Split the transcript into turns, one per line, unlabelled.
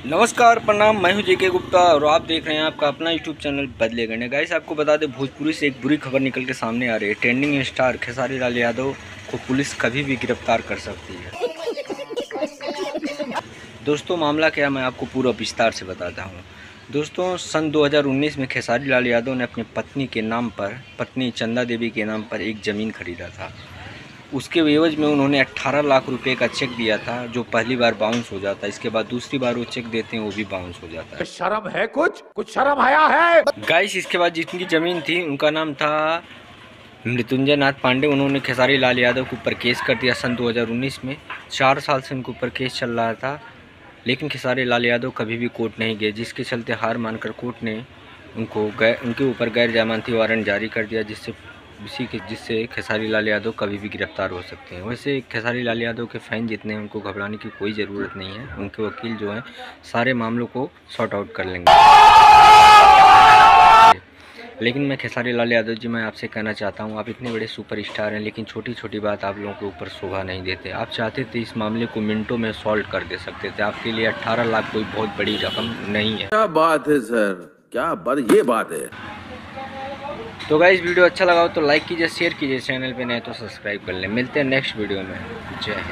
नमस्कार, प्रणाम। मैं हूं जेके गुप्ता और आप देख रहे हैं आपका अपना यूट्यूब चैनल बदले गए। गाइस, आपको बता दें, भोजपुरी से एक बुरी खबर निकल के सामने आ रही है। ट्रेंडिंग स्टार खेसारी लाल यादव को पुलिस कभी भी गिरफ्तार कर सकती है। दोस्तों, मामला क्या है मैं आपको पूरा विस्तार से बताता हूं। दोस्तों, सन 2019 में खेसारी लाल यादव ने अपनी पत्नी चंदा देवी के नाम पर एक ज़मीन खरीदा था। उसके एवज में उन्होंने 18 लाख रुपए का चेक दिया था, जो पहली बार बाउंस हो जाता है। इसके बाद दूसरी बार वो चेक देते हैं, वो भी बाउंस हो जाता है।
शर्म है, कुछ शर्म आया है।
गाइस, इसके बाद जितनी ज़मीन थी, उनका नाम था मृत्युंजय नाथ पांडे। उन्होंने खेसारी लाल यादव के ऊपर केस कर दिया सन 2019 में। 4 साल से उनके ऊपर केस चल रहा था, लेकिन खेसारी लाल यादव कभी भी कोर्ट नहीं गए, जिसके चलते हार मानकर कोर्ट ने उनके ऊपर गैर जमानती वारंट जारी कर दिया, जिससे खेसारी लाल यादव कभी भी गिरफ्तार हो सकते हैं। वैसे खेसारी लाल यादव के फैन जितने हैं, उनको घबराने की कोई ज़रूरत नहीं है। उनके वकील जो हैं, सारे मामलों को सॉर्ट आउट कर लेंगे। लेकिन मैं खेसारी लाल यादव जी, मैं आपसे कहना चाहता हूँ, आप इतने बड़े सुपरस्टार हैं, लेकिन छोटी छोटी बात आप लोगों के ऊपर शोभा नहीं देते। आप चाहते थे इस मामले को मिनटों में सॉल्व कर दे सकते थे। आपके लिए 18 लाख कोई बहुत बड़ी रकम नहीं है।
क्या बात है सर, क्या बात, ये बात है।
तो गाइस, वीडियो अच्छा लगा हो तो लाइक कीजिए, शेयर कीजिए, चैनल पे नए तो सब्सक्राइब कर लें। मिलते हैं नेक्स्ट वीडियो में। जय हिंद।